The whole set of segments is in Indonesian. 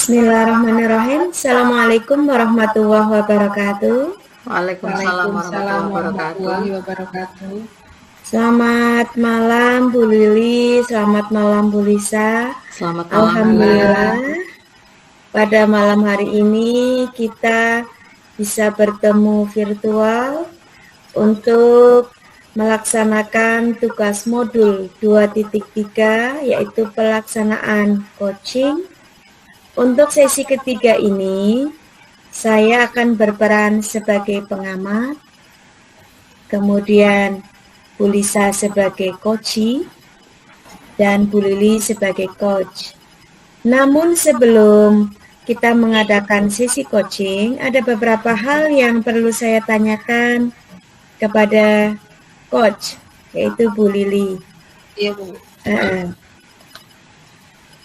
Bismillahirrahmanirrahim. Assalamualaikum warahmatullahi wabarakatuh. Waalaikumsalam Waalaikumsalam warahmatullahi wabarakatuh. warahmatullahi wabarakatuh. Selamat malam Bu Lili, selamat malam Bu Lisa. Selamat malam. Alhamdulillah pada malam hari ini kita bisa bertemu virtual untuk melaksanakan tugas modul 2.3 yaitu pelaksanaan coaching. Untuk sesi ketiga ini, saya akan berperan sebagai pengamat, kemudian Bu Lisa sebagai coachee, dan Bu Lili sebagai coach. Namun sebelum kita mengadakan sesi coaching, ada beberapa hal yang perlu saya tanyakan kepada coach, yaitu Bu Lili. Iya, Bu.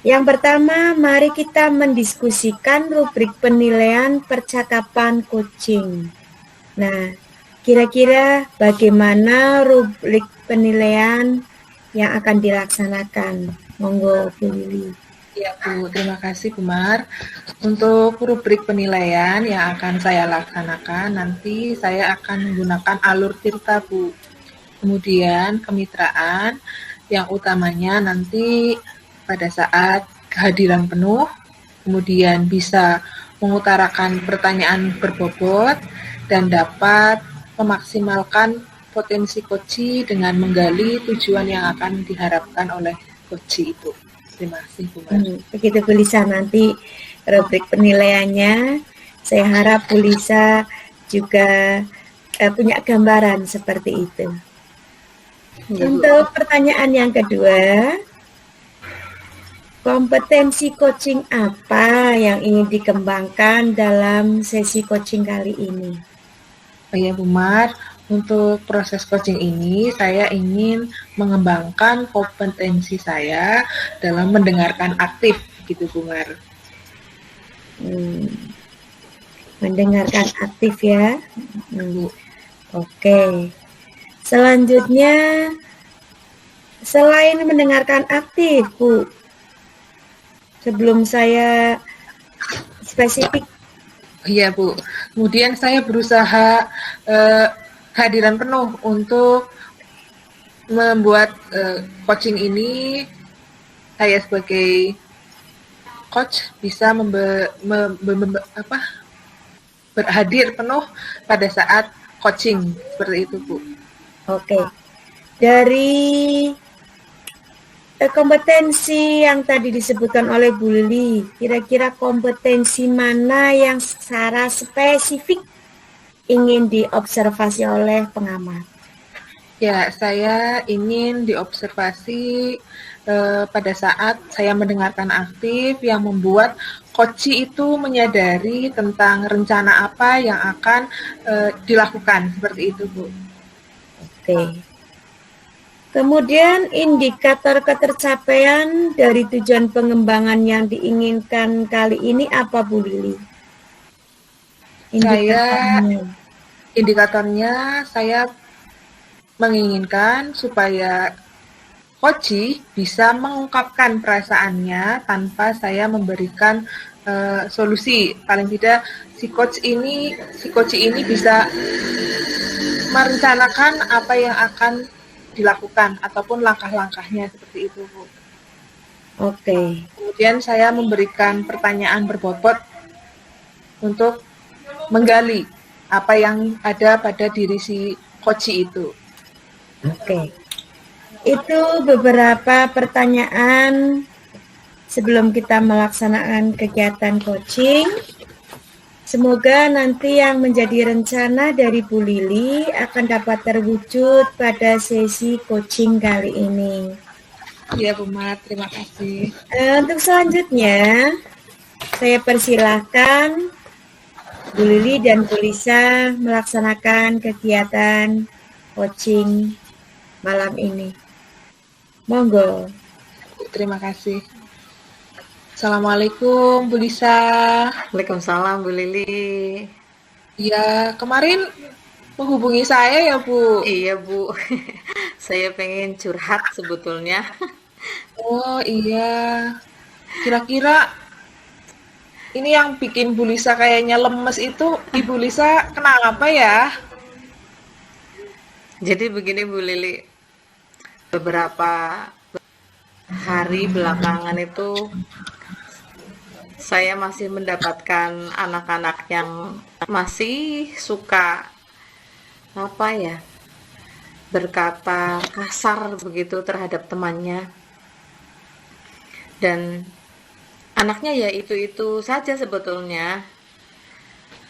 Yang pertama, mari kita mendiskusikan rubrik penilaian percakapan coaching. Nah, kira-kira bagaimana rubrik penilaian yang akan dilaksanakan? Monggo, Bu Lili. Ya, Bu. Terima kasih, Bu Mar. Untuk rubrik penilaian yang akan saya laksanakan, nanti saya akan menggunakan alur tirta, Bu. Kemudian kemitraan, yang utamanya nanti pada saat kehadiran penuh, kemudian bisa mengutarakan pertanyaan berbobot dan dapat memaksimalkan potensi coachee dengan menggali tujuan yang akan diharapkan oleh coachee itu. Terima kasih, Bu Mar. Begitu Bu Lisa, nanti rubrik penilaiannya, saya harap Bu Lisa juga punya gambaran seperti itu. Ya, untuk pertanyaan yang kedua, kompetensi coaching apa yang ingin dikembangkan dalam sesi coaching kali ini? Oh ya, Bu Mar, untuk proses coaching ini saya ingin mengembangkan kompetensi saya dalam mendengarkan aktif, gitu Bu Mar. Mendengarkan aktif ya. Oke. Selanjutnya, selain mendengarkan aktif, Bu, sebelum saya spesifik. Iya, Bu. Kemudian saya berusaha kehadiran penuh untuk membuat coaching ini, saya sebagai coach bisa berhadir penuh pada saat coaching, seperti itu, Bu. Oke. Dari kompetensi yang tadi disebutkan oleh Bu Lili, kira-kira kompetensi mana yang secara spesifik ingin diobservasi oleh pengamat? Ya, saya ingin diobservasi pada saat saya mendengarkan aktif yang membuat coachee itu menyadari tentang rencana apa yang akan dilakukan, seperti itu, Bu. Oke. Kemudian indikator ketercapaian dari tujuan pengembangan yang diinginkan kali ini apa, Bu Lili? Indikatornya saya menginginkan supaya coachee bisa mengungkapkan perasaannya tanpa saya memberikan solusi. Paling tidak si coachee ini bisa merencanakan apa yang akan dilakukan ataupun langkah-langkahnya, seperti itu, Bu. Oke. Kemudian saya memberikan pertanyaan berbobot untuk menggali apa yang ada pada diri si coachee itu. Oke. Itu beberapa pertanyaan sebelum kita melaksanakan kegiatan coaching. Semoga nanti yang menjadi rencana dari Bu Lili akan dapat terwujud pada sesi coaching kali ini. Iya, Bu Mar, terima kasih. Untuk selanjutnya, saya persilahkan Bu Lili dan Bu Lisa melaksanakan kegiatan coaching malam ini. Monggo. Terima kasih. Assalamualaikum, Bu Lisa. Waalaikumsalam, Bu Lili. Ya, kemarin menghubungi saya ya, Bu? Iya, Bu. Saya pengen curhat sebetulnya. Oh, iya. Kira-kira Ini yang bikin Bu Lisa kayaknya lemes itu, Ibu Lisa kenapa ya? Jadi begini Bu Lili, beberapa hari belakangan itu saya masih mendapatkan anak-anak yang masih suka apa ya, berkata kasar begitu terhadap temannya, dan anaknya ya itu-itu saja sebetulnya,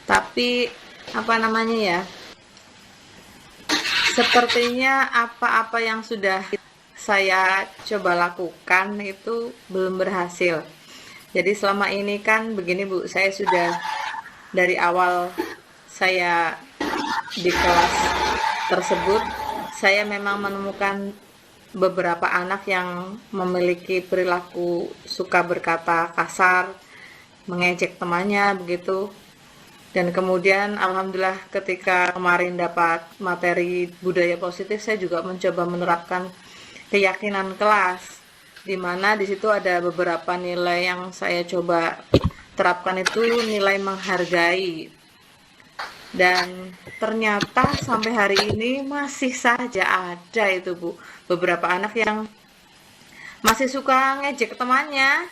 tapi apa namanya ya, sepertinya apa-apa yang sudah saya coba lakukan itu belum berhasil. Jadi selama ini kan begini Bu, saya sudah dari awal saya di kelas tersebut, saya memang menemukan beberapa anak yang memiliki perilaku suka berkata kasar, mengejek temannya begitu. Dan kemudian alhamdulillah ketika kemarin dapat materi budaya positif, saya juga mencoba menerapkan keyakinan kelas, di mana di situ ada beberapa nilai yang saya coba terapkan, itu nilai menghargai. Dan ternyata sampai hari ini masih saja ada itu Bu, beberapa anak yang masih suka ngejek temannya,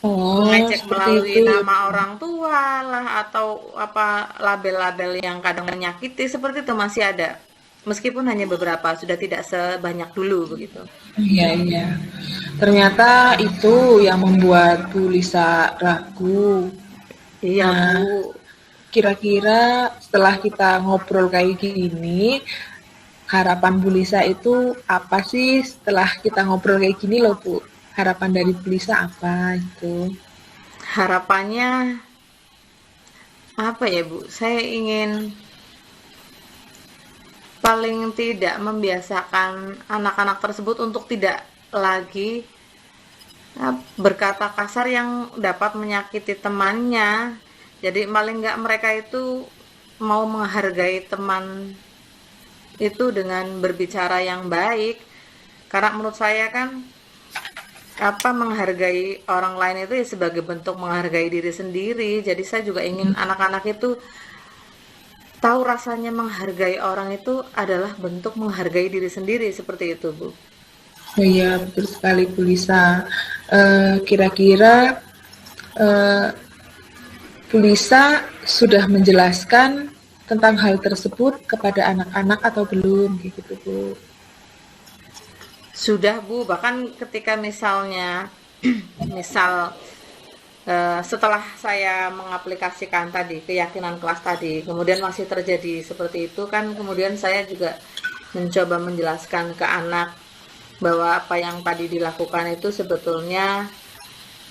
Oh, mengejek seperti melalui itu. nama orang tua lah, atau apa label-label yang kadang menyakiti, seperti itu masih ada. Meskipun hanya beberapa, sudah tidak sebanyak dulu begitu. Iya, iya. Ternyata itu yang membuat Bu Lisa ragu. Iya Nah, Bu, kira-kira setelah kita ngobrol kayak gini, harapan Bu Lisa itu apa sih setelah kita ngobrol kayak gini loh Bu? Harapan dari Bu Lisa apa itu? harapannya apa ya Bu? Saya ingin paling tidak membiasakan anak-anak tersebut untuk tidak lagi berkata kasar yang dapat menyakiti temannya. Jadi paling nggak mereka itu mau menghargai teman itu dengan berbicara yang baik. Karena menurut saya kan apa, menghargai orang lain itu ya sebagai bentuk menghargai diri sendiri. Jadi saya juga ingin anak-anak itu tahu rasanya menghargai orang itu adalah bentuk menghargai diri sendiri, seperti itu Bu. Oh iya, betul sekali Bu Lisa. Kira-kira eh, Bu Lisa sudah menjelaskan tentang hal tersebut kepada anak-anak atau belum, kayak gitu Bu? Sudah Bu, bahkan ketika misalnya misal setelah saya mengaplikasikan tadi keyakinan kelas tadi, kemudian masih terjadi seperti itu kan, kemudian saya juga mencoba menjelaskan ke anak bahwa apa yang tadi dilakukan itu sebetulnya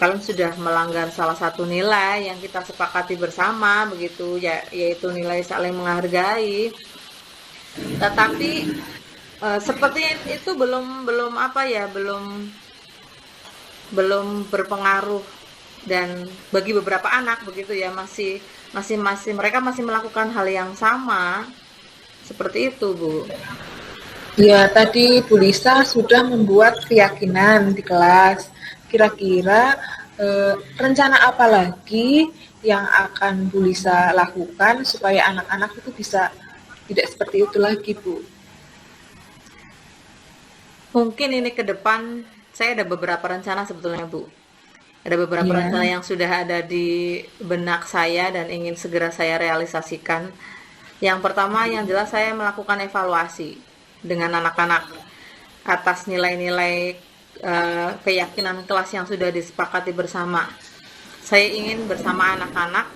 kalian sudah melanggar salah satu nilai yang kita sepakati bersama begitu ya, yaitu nilai saling menghargai. Tetapi seperti itu belum apa ya, belum berpengaruh, dan bagi beberapa anak begitu ya, masih mereka masih melakukan hal yang sama seperti itu Bu. Ya, tadi Bu Lisa sudah membuat keyakinan di kelas. Kira-kira rencana apa lagi yang akan Bu Lisa lakukan supaya anak-anak itu bisa tidak seperti itu lagi, Bu? Mungkin ini ke depan saya ada beberapa rencana sebetulnya Bu. Ada beberapa Ya, rencana yang sudah ada di benak saya dan ingin segera saya realisasikan. Yang pertama yang jelas saya melakukan evaluasi dengan anak-anak atas nilai-nilai keyakinan kelas yang sudah disepakati bersama. Saya ingin bersama anak-anak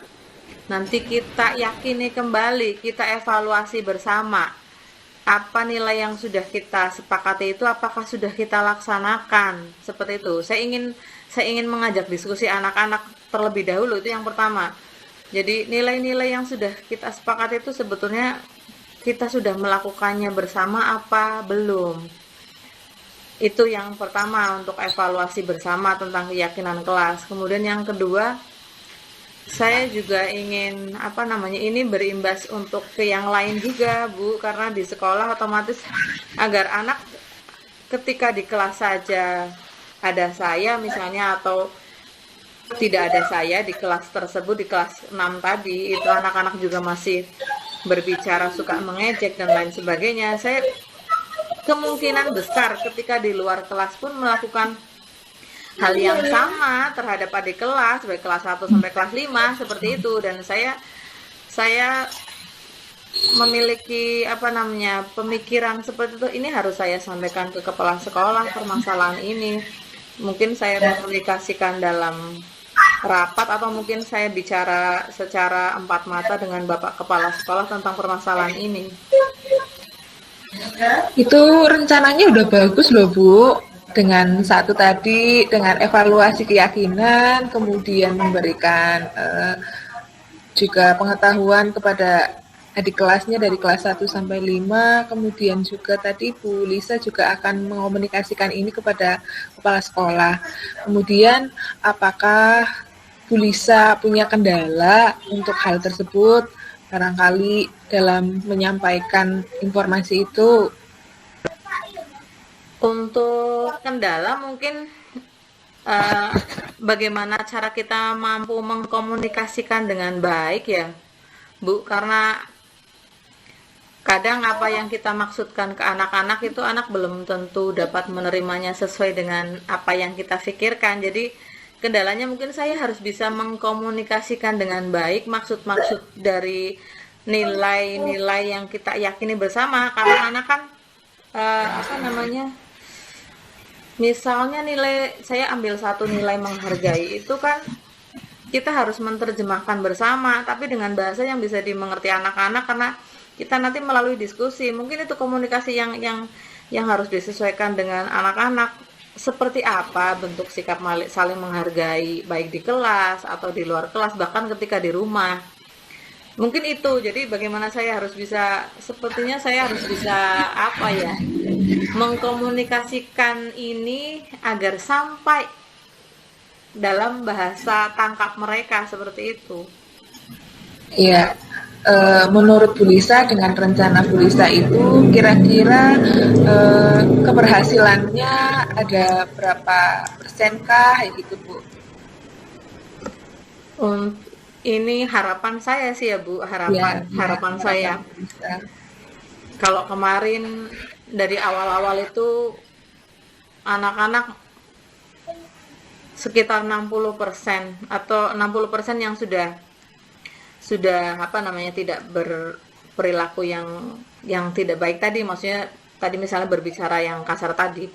nanti kita yakini kembali, kita evaluasi bersama apa nilai yang sudah kita sepakati itu apakah sudah kita laksanakan, seperti itu. Saya ingin mengajak diskusi anak-anak terlebih dahulu, itu yang pertama. Jadi nilai-nilai yang sudah kita sepakati itu sebetulnya kita sudah melakukannya bersama apa belum. Itu yang pertama, untuk evaluasi bersama tentang keyakinan kelas. Kemudian yang kedua, saya juga ingin ini berimbas untuk ke yang lain juga Bu, karena di sekolah otomatis agar anak ketika di kelas saja ada saya misalnya, atau tidak ada saya di kelas tersebut, di kelas 6 tadi, itu anak-anak juga masih berbicara, suka mengejek dan lain sebagainya. Saya kemungkinan besar ketika di luar kelas pun melakukan hal yang sama terhadap adik kelas, baik kelas 1 sampai kelas 5 seperti itu. Dan saya memiliki pemikiran seperti itu. Ini harus saya sampaikan ke kepala sekolah permasalahan ini. Mungkin saya komunikasikan dalam rapat atau mungkin saya bicara secara empat mata dengan Bapak Kepala Sekolah tentang permasalahan ini. Itu rencananya udah bagus loh Bu, dengan satu tadi, dengan evaluasi keyakinan, kemudian memberikan juga pengetahuan kepada adik kelasnya dari kelas 1 sampai 5, kemudian juga tadi Bu Lisa juga akan mengomunikasikan ini kepada kepala sekolah. Kemudian apakah Bu Lisa punya kendala untuk hal tersebut, barangkali dalam menyampaikan informasi itu? Untuk kendala mungkin bagaimana cara kita mampu mengkomunikasikan dengan baik ya Bu, karena kadang apa yang kita maksudkan ke anak-anak itu anak belum tentu dapat menerimanya sesuai dengan apa yang kita pikirkan. Jadi kendalanya mungkin saya harus bisa mengkomunikasikan dengan baik maksud-maksud dari nilai-nilai yang kita yakini bersama, karena anak kan misalnya nilai, saya ambil satu nilai menghargai itu kan kita harus menerjemahkan bersama, tapi dengan bahasa yang bisa dimengerti anak-anak, karena kita nanti melalui diskusi. Mungkin itu komunikasi yang harus disesuaikan dengan anak-anak. Seperti apa bentuk sikap saling menghargai, baik di kelas atau di luar kelas, bahkan ketika di rumah. Mungkin itu. Jadi bagaimana saya harus bisa, sepertinya saya harus bisa mengkomunikasikan ini agar sampai dalam bahasa tangkap mereka, seperti itu. Iya, menurut Bu Lisa, dengan rencana Bu Lisa itu kira-kira keberhasilannya ada berapa persenkah gitu Bu? Ini harapan saya sih ya Bu, harapan saya. Bisa. Kalau kemarin dari awal-awal itu anak-anak sekitar 60% atau 60% yang sudah tidak berperilaku yang tidak baik tadi, maksudnya tadi misalnya berbicara yang kasar tadi.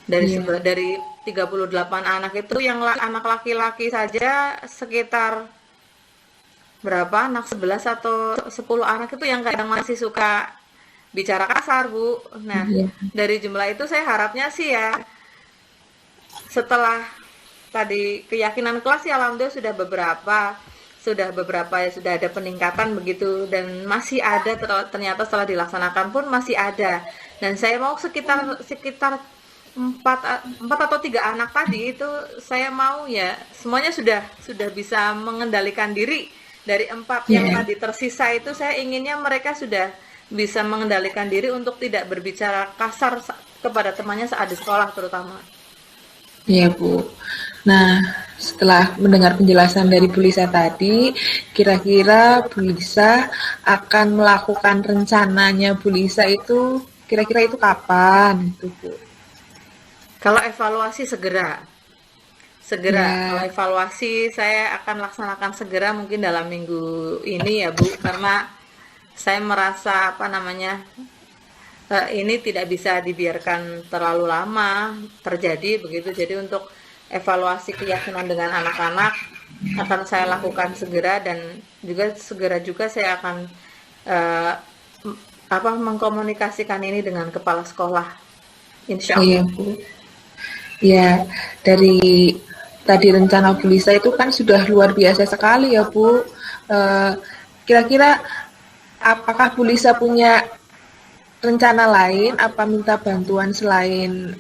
Dari 38 anak itu yang anak laki-laki saja sekitar berapa, anak 11 atau 10 anak itu yang kadang masih suka bicara kasar Bu. Nah, dari jumlah itu saya harapnya sih ya, setelah tadi keyakinan kelas ya alhamdulillah sudah beberapa ya sudah ada peningkatan begitu, dan masih ada ternyata setelah dilaksanakan pun masih ada. Dan saya mau sekitar 4 atau 3 anak tadi itu saya mau ya semuanya sudah bisa mengendalikan diri. Dari 4 yang tadi tersisa itu saya inginnya mereka sudah bisa mengendalikan diri untuk tidak berbicara kasar kepada temannya saat di sekolah terutama. Iya Bu. Nah, setelah mendengar penjelasan dari Bu Lisa tadi, kira-kira Bu Lisa akan melakukan rencananya Bu Lisa itu kira-kira itu kapan itu Bu? Kalau evaluasi segera. Kalau evaluasi saya akan laksanakan segera, mungkin dalam minggu ini ya Bu, karena saya merasa ini tidak bisa dibiarkan terlalu lama terjadi begitu. Jadi untuk evaluasi keyakinan dengan anak-anak akan saya lakukan segera, dan segera juga saya akan mengkomunikasikan ini dengan kepala sekolah, insya Allah. Iya Bu. Ya, dari tadi rencana Bu Lisa itu kan sudah luar biasa sekali ya Bu. Kira-kira apakah Bu Lisa punya rencana lain, apa minta bantuan selain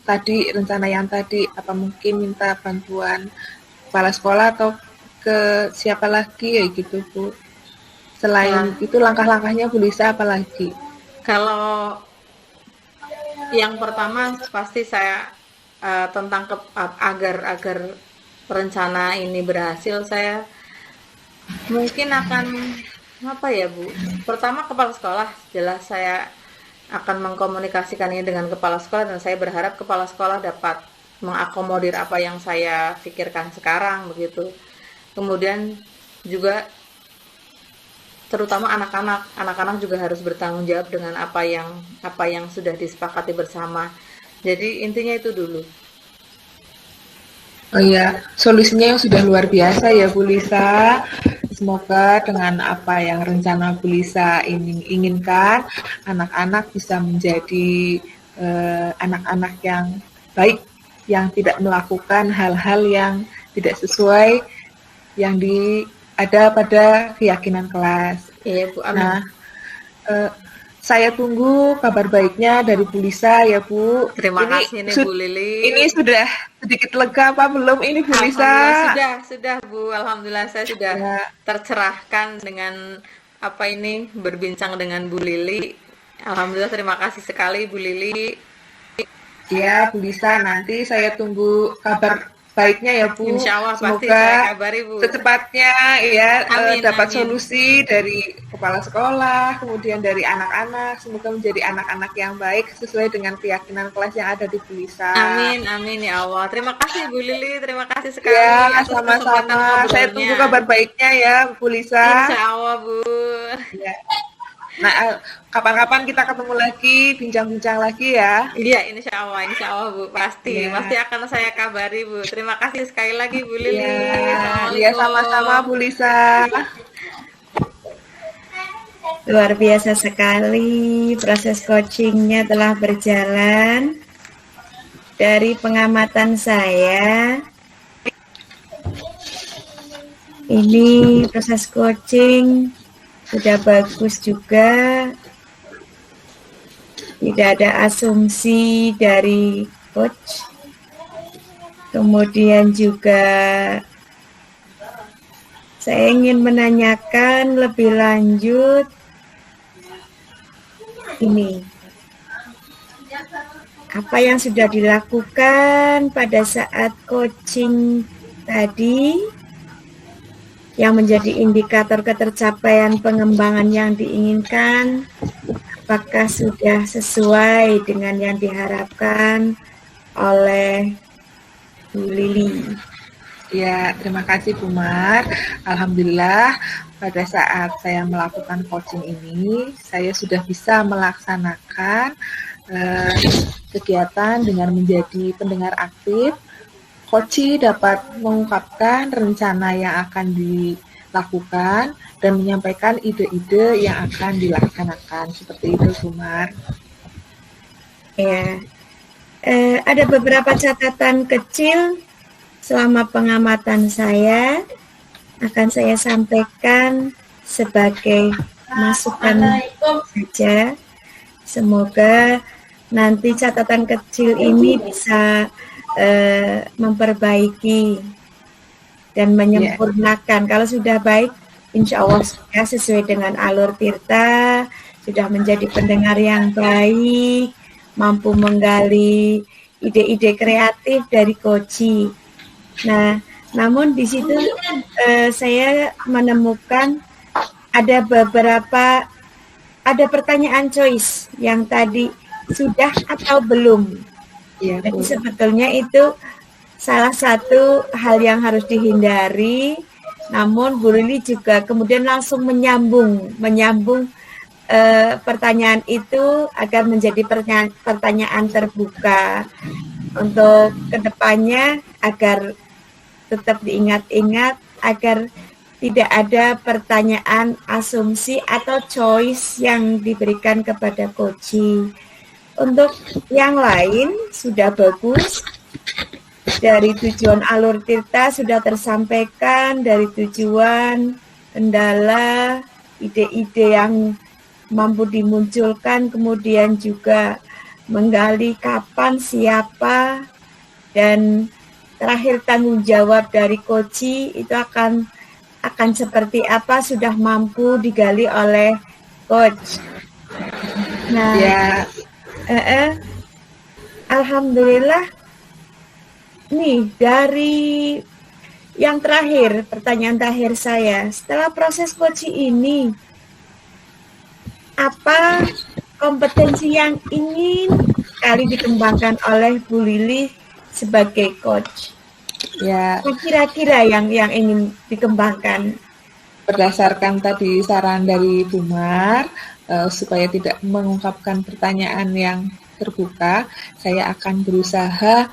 tadi rencana yang tadi, apa mungkin minta bantuan kepala sekolah atau ke siapa lagi ya gitu Bu? Selain itu langkah-langkahnya Bu Lisa apa lagi? Kalau yang pertama pasti saya tentang agar rencana ini berhasil, saya mungkin akan apa ya Bu? Pertama kepala sekolah, jelas saya akan mengkomunikasikan ini dengan kepala sekolah dan saya berharap kepala sekolah dapat mengakomodir apa yang saya pikirkan sekarang begitu. Kemudian juga terutama anak-anak juga harus bertanggung jawab dengan apa yang sudah disepakati bersama. Jadi intinya itu dulu. Oh iya, solusinya yang sudah luar biasa ya Bu Lisa. Semoga dengan apa yang rencana Bu Lisa inginkan, anak-anak bisa menjadi anak-anak yang baik, yang tidak melakukan hal-hal yang tidak sesuai yang ada pada keyakinan kelas. Iya Bu, amin. Nah, saya tunggu kabar baiknya dari Bu Lisa ya Bu. Terima kasih nih Bu Lili. Ini sudah sedikit lega apa belum ini Bu Lisa? Alhamdulillah sudah Bu. Alhamdulillah saya sudah Ya. tercerahkan dengan apa ini berbincang dengan Bu Lili. Alhamdulillah terima kasih sekali Bu Lili. Ya Bu Lisa, nanti saya tunggu kabar baiknya ya Bu. Insya Allah pasti Semoga saya kabari Bu. secepatnya ya Amin, dapat amin. solusi dari kepala sekolah, kemudian dari anak-anak. Semoga menjadi anak-anak yang baik sesuai dengan keyakinan kelas yang ada di Bu Lisa. Amin, amin ya Allah. Terima kasih Bu Lili, terima kasih sekali Ya, atas kesempatan sama-sama. ngobrolnya. Saya tunggu kabar baiknya ya Bu Lisa. Insya Allah Bu. Ya. Nah, kapan-kapan kita ketemu lagi, bincang-bincang lagi ya. Iya, insya Allah Bu, pasti, Ya. pasti akan saya kabari Bu. Terima kasih sekali lagi Bu Lili. Iya, Assalamualaikum. sama-sama Bu Lisa. Luar biasa sekali, proses coachingnya telah berjalan. Dari pengamatan saya, ini proses coaching sudah bagus juga. Tidak ada asumsi dari coach. Kemudian juga saya ingin menanyakan lebih lanjut ini. Apa yang sudah dilakukan pada saat coaching tadi yang menjadi indikator ketercapaian pengembangan yang diinginkan, apakah sudah sesuai dengan yang diharapkan oleh Bu Lili? Ya, terima kasih Bu Mar. Alhamdulillah pada saat saya melakukan coaching ini, saya sudah bisa melaksanakan kegiatan dengan menjadi pendengar aktif. Coach dapat mengungkapkan rencana yang akan dilakukan dan menyampaikan ide-ide yang akan dilaksanakan. Seperti itu, Bu Mar. Ya, ada beberapa catatan kecil selama pengamatan saya akan saya sampaikan sebagai masukan saja. Semoga nanti catatan kecil ini bisa memperbaiki dan menyempurnakan. Kalau sudah baik, insya Allah sudah sesuai dengan alur Tirta, sudah menjadi pendengar yang baik, mampu menggali ide-ide kreatif dari Koci. Nah, namun di situ saya menemukan ada pertanyaan choice yang tadi sudah atau belum. Ya, Jadi sebetulnya itu salah satu hal yang harus dihindari. Namun Bu Lili juga kemudian langsung menyambung pertanyaan itu agar menjadi pertanyaan terbuka untuk kedepannya agar tetap diingat-ingat agar tidak ada pertanyaan asumsi atau choice yang diberikan kepada Koci. Untuk yang lain sudah bagus, dari tujuan alur Tirta sudah tersampaikan, dari tujuan, kendala, ide-ide yang mampu dimunculkan, kemudian juga menggali kapan, siapa, dan terakhir tanggung jawab dari Koci itu akan seperti apa sudah mampu digali oleh coach. Nah, alhamdulillah nih dari yang terakhir, pertanyaan terakhir saya, setelah proses coaching ini, apa kompetensi yang ingin sekali dikembangkan oleh Bu Lili sebagai coach? Ya, Kira-kira yang ingin dikembangkan. berdasarkan tadi saran dari Bu Mar, supaya tidak mengungkapkan pertanyaan yang terbuka, saya akan berusaha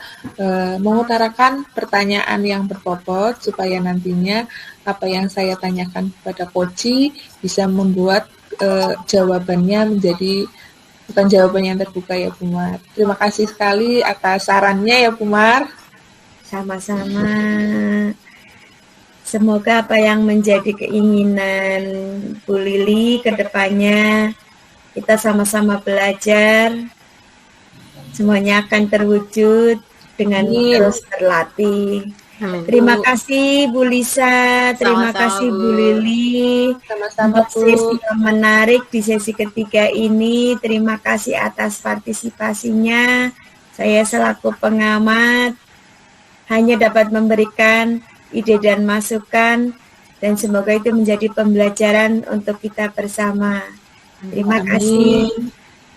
mengutarakan pertanyaan yang berbobot supaya nantinya apa yang saya tanyakan kepada Koci bisa membuat jawabannya menjadi bukan jawaban yang terbuka ya Bu Mar. Terima kasih sekali atas sarannya ya Bu Mar. Sama-sama. Semoga apa yang menjadi keinginan Bu Lili ke depannya, kita sama-sama belajar, semuanya akan terwujud dengan terus berlatih. Terima kasih Bu Lisa, terima kasih Bu Lili. Sama-sama Bu. Sesi yang menarik di sesi ketiga ini. Terima kasih atas partisipasinya. Saya selaku pengamat hanya dapat memberikan ide dan masukan, dan semoga itu menjadi pembelajaran untuk kita bersama. Terima kasih.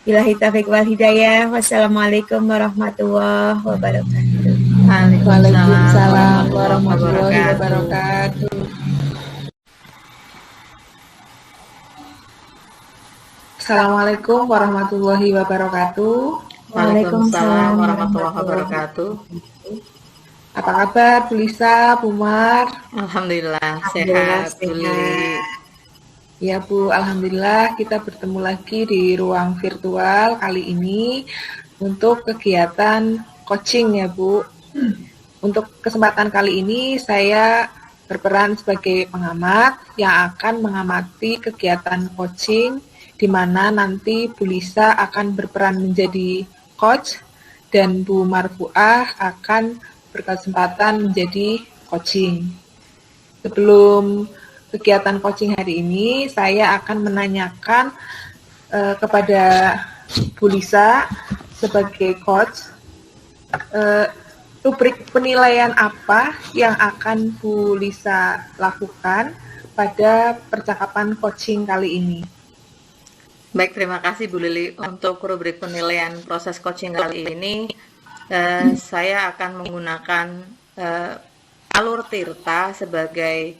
Billahi taufiq wal hidayah. Wassalamualaikum warahmatullahi wabarakatuh. Waalaikumsalam warahmatullahi wabarakatuh. Assalamualaikum warahmatullahi wabarakatuh. Waalaikumsalam warahmatullahi wabarakatuh. Apa kabar Bu Lisa, Bu Mar? Alhamdulillah sehat Bu Lili. Ya Bu, alhamdulillah kita bertemu lagi di ruang virtual kali ini untuk kegiatan coaching ya Bu. Untuk kesempatan kali ini saya berperan sebagai pengamat yang akan mengamati kegiatan coaching di mana nanti Bu Lisa akan berperan menjadi coach dan Bu Marfuah akan berkesempatan menjadi coaching. Sebelum kegiatan coaching hari ini, saya akan menanyakan kepada Bu Lisa sebagai coach, rubrik penilaian apa yang akan Bu Lisa lakukan pada percakapan coaching kali ini? Baik, terima kasih Bu Lili. Untuk rubrik penilaian proses coaching kali ini, saya akan menggunakan alur Tirta sebagai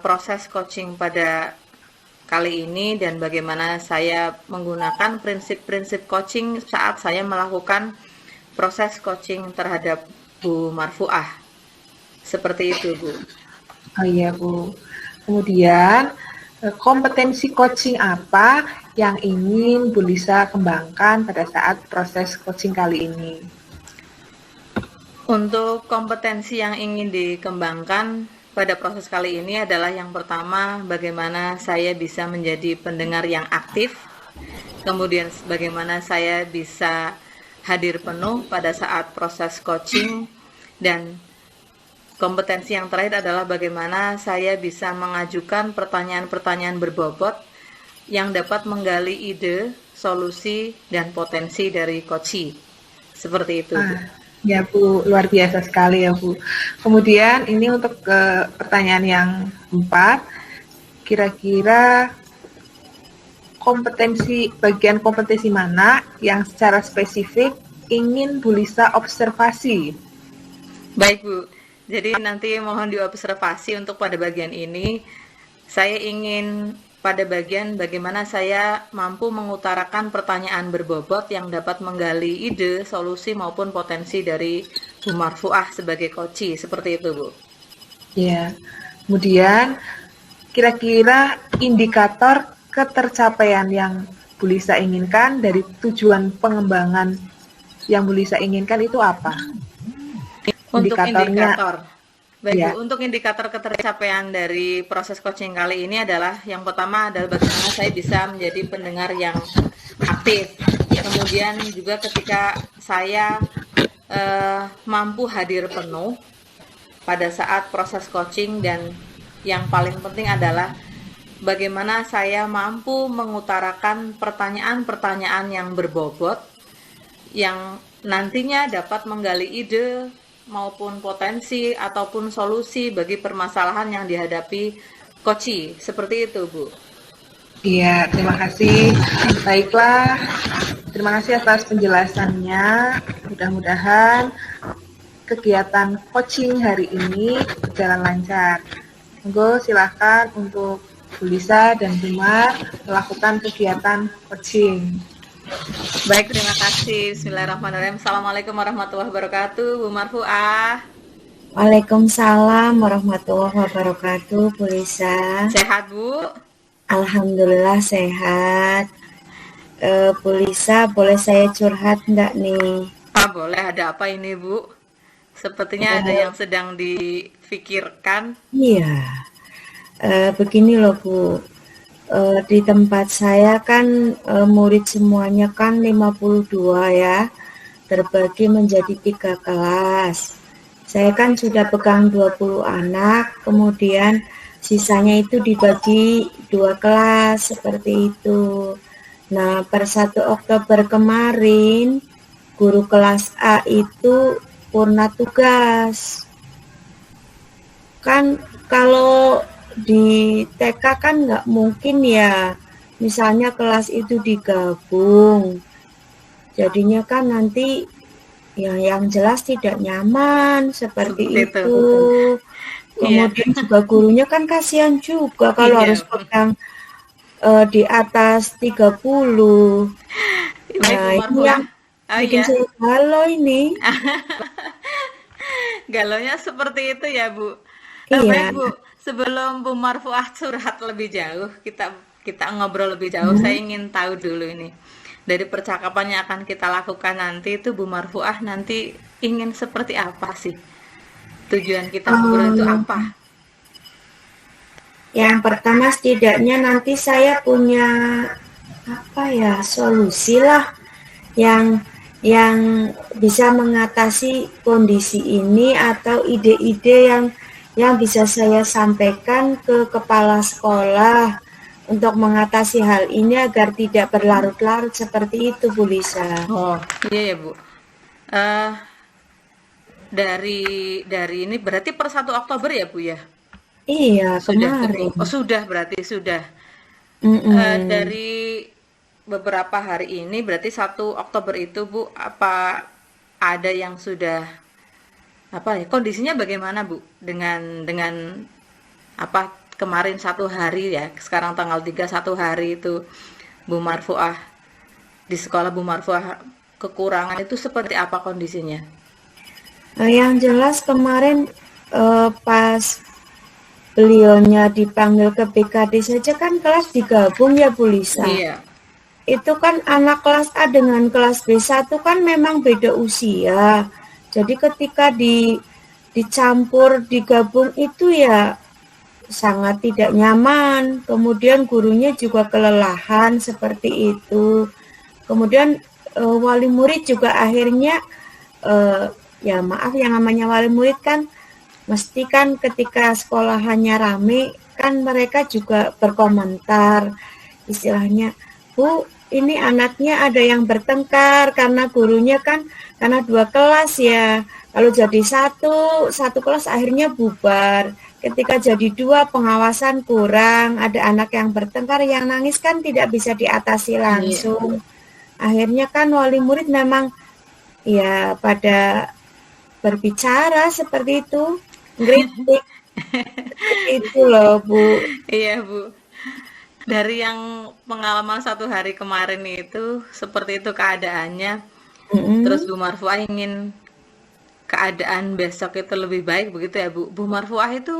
proses coaching pada kali ini dan bagaimana saya menggunakan prinsip-prinsip coaching saat saya melakukan proses coaching terhadap Bu Marfuah. Seperti itu Bu. Oh iya Bu. Kemudian kompetensi coaching apa yang ingin Bu Lisa kembangkan pada saat proses coaching kali ini? Untuk kompetensi yang ingin dikembangkan pada proses kali ini adalah yang pertama, bagaimana saya bisa menjadi pendengar yang aktif, kemudian bagaimana saya bisa hadir penuh pada saat proses coaching, dan kompetensi yang terakhir adalah bagaimana saya bisa mengajukan pertanyaan-pertanyaan berbobot yang dapat menggali ide, solusi, dan potensi dari coaching. Seperti itu, Bu. Ya Bu, luar biasa sekali ya Bu. Kemudian ini untuk pertanyaan yang 4, kira-kira bagian kompetensi mana yang secara spesifik ingin Bu Lisa observasi? Baik Bu, jadi nanti mohon diobservasi untuk pada bagian ini. Saya ingin pada bagian bagaimana saya mampu mengutarakan pertanyaan berbobot yang dapat menggali ide, solusi maupun potensi dari Bu Marfuah sebagai coaching, seperti itu Bu. Ya, kemudian kira-kira indikator ketercapaian yang Bu Lisa inginkan dari tujuan pengembangan yang Bu Lisa inginkan itu apa? Untuk indikator. Baik, ya. Bu, untuk indikator ketercapaian dari proses coaching kali ini adalah yang pertama adalah bagaimana saya bisa menjadi pendengar yang aktif. Kemudian juga ketika saya mampu hadir penuh pada saat proses coaching, dan yang paling penting adalah bagaimana saya mampu mengutarakan pertanyaan-pertanyaan yang berbobot yang nantinya dapat menggali ide, maupun potensi ataupun solusi bagi permasalahan yang dihadapi Koci. Seperti itu, Bu. Iya, terima kasih. Baiklah, terima kasih atas penjelasannya. Mudah-mudahan kegiatan coaching hari ini berjalan lancar. Monggo silahkan untuk Bu Lisa dan Bu Mar melakukan kegiatan coaching. Baik, terima kasih. Bismillahirrahmanirrahim. Assalamualaikum warahmatullahi wabarakatuh, Bu Marfuah. Waalaikumsalam warahmatullahi wabarakatuh, Bu Lisa. Sehat, Bu? Alhamdulillah sehat. Bu Lisa, boleh saya curhat enggak nih? Boleh. Ada apa ini, Bu? Sepertinya ada yang sedang difikirkan. Iya, begini loh Bu. Di tempat saya kan murid semuanya kan 52 ya, terbagi menjadi 3 kelas. Saya kan sudah pegang 20 anak, kemudian sisanya itu dibagi 2 kelas seperti itu. Nah, per 1 Oktober kemarin, guru kelas A itu purna tugas. Kan kalau di TK kan nggak mungkin ya, misalnya kelas itu digabung. Jadinya kan nanti ya yang jelas tidak nyaman seperti itu. Kemudian juga gurunya kan kasihan juga kalau harus pegang di atas 30. Nah, ini yang bikin saya galau ini. Galonya seperti itu ya, Bu. Iya. Baik, Bu. Sebelum Bu Marfuah curhat lebih jauh, kita ngobrol lebih jauh. Saya ingin tahu dulu ini. Dari percakapan yang akan kita lakukan nanti itu Bu Marfuah nanti ingin seperti apa sih? Tujuan kita ngobrol itu apa? Yang pertama setidaknya nanti saya punya solusi lah yang bisa mengatasi kondisi ini atau ide-ide yang bisa saya sampaikan ke kepala sekolah untuk mengatasi hal ini agar tidak berlarut-larut seperti itu, Bu Lisa. Oh, iya ya, Bu. Dari ini berarti per 1 Oktober ya, Bu ya? Iya, kemarin. Sudah berarti sudah. Dari beberapa hari ini berarti 1 Oktober itu, Bu, apa ada yang sudah kondisinya bagaimana, Bu, dengan kemarin 1 hari ya, sekarang tanggal 3 1 hari itu Bu Marfuah di sekolah Bu Marfuah kekurangan itu seperti apa kondisinya? Yang jelas kemarin pas beliaunya dipanggil ke BKD saja kan kelas digabung ya, Bu Lisa. Iya. Itu kan anak kelas A dengan kelas B1 kan memang beda usia. Jadi ketika dicampur, digabung itu ya sangat tidak nyaman. Kemudian gurunya juga kelelahan seperti itu. Kemudian wali murid juga akhirnya ya maaf yang namanya wali murid kan mesti kan ketika sekolahannya rame kan mereka juga berkomentar istilahnya, Bu, ini anaknya ada yang bertengkar karena gurunya kan karena 2 kelas ya, kalau jadi satu kelas akhirnya bubar, ketika jadi 2 pengawasan kurang, ada anak yang bertengkar, yang nangis kan tidak bisa diatasi langsung. Akhirnya kan wali murid memang ya pada berbicara seperti itu, ngeritik. Itu loh, Bu. Iya, Bu. Dari yang pengalaman 1 hari kemarin itu seperti itu keadaannya. Terus Bu Marfuah ingin keadaan besok itu lebih baik begitu ya, Bu. Bu Marfuah itu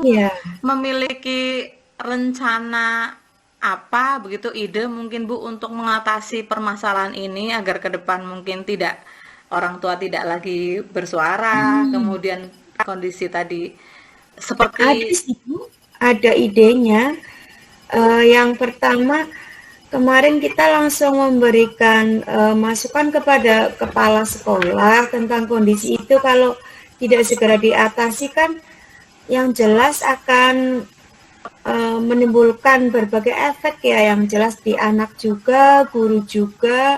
memiliki rencana apa begitu, ide mungkin, Bu, untuk mengatasi permasalahan ini agar ke depan mungkin tidak orang tua tidak lagi bersuara, kemudian kondisi tadi seperti ada sih, Bu, ada idenya. Yang pertama kemarin kita langsung memberikan masukan kepada kepala sekolah tentang kondisi itu, kalau tidak segera diatasi kan yang jelas akan menimbulkan berbagai efek ya, yang jelas di anak juga, guru juga,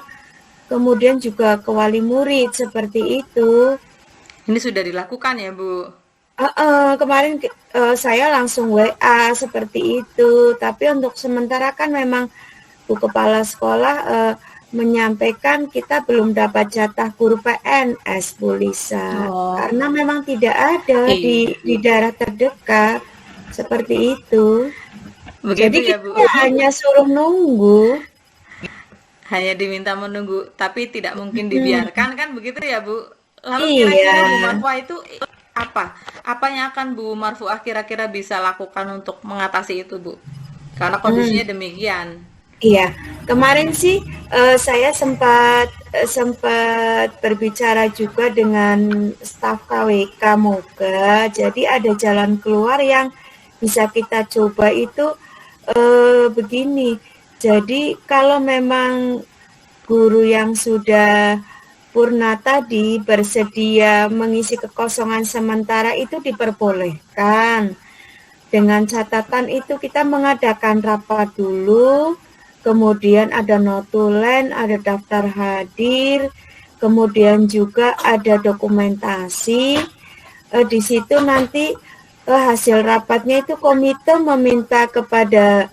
kemudian juga ke wali murid seperti itu. Ini sudah dilakukan ya, Bu? Kemarin saya langsung WA seperti itu, tapi untuk sementara kan memang Bu Kepala Sekolah menyampaikan kita belum dapat jatah guru PNS, Bu Lisa, karena memang tidak ada di daerah terdekat seperti itu. Begitu Jadi ya, kita Bu? hanya suruh nunggu. Hanya diminta menunggu, tapi tidak mungkin dibiarkan, kan begitu ya, Bu? Lalu Iya. kira-kira Bu Marfuah itu apa? Apa yang akan Bu Marfuah kira-kira bisa lakukan untuk mengatasi itu, Bu? Karena kondisinya demikian. Iya, kemarin sih saya sempat berbicara juga dengan staf KWK Moga. Jadi ada jalan keluar yang bisa kita coba itu begini. Jadi kalau memang guru yang sudah purna tadi bersedia mengisi kekosongan sementara itu diperbolehkan. Dengan catatan itu kita mengadakan rapat dulu, kemudian ada notulen, ada daftar hadir, kemudian juga ada dokumentasi. Di situ nanti hasil rapatnya itu komite meminta kepada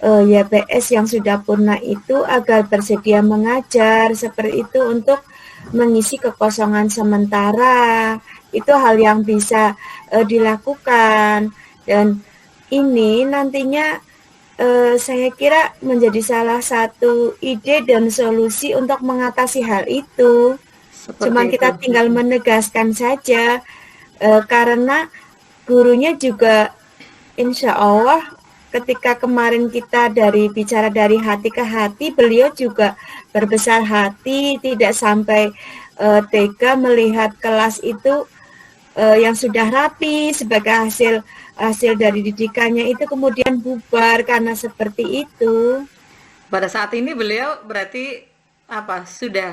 YPS yang sudah purna itu agar bersedia mengajar seperti itu untuk mengisi kekosongan sementara. Itu hal yang bisa dilakukan, dan ini nantinya saya kira menjadi salah satu ide dan solusi untuk mengatasi hal itu. Cuman kita tinggal menegaskan saja, karena gurunya juga insya Allah ketika kemarin kita bicara dari hati ke hati, beliau juga berbesar hati, tidak sampai tega melihat kelas itu yang sudah rapi sebagai hasil dari didikannya itu kemudian bubar karena seperti itu. Pada saat ini beliau berarti apa? Sudah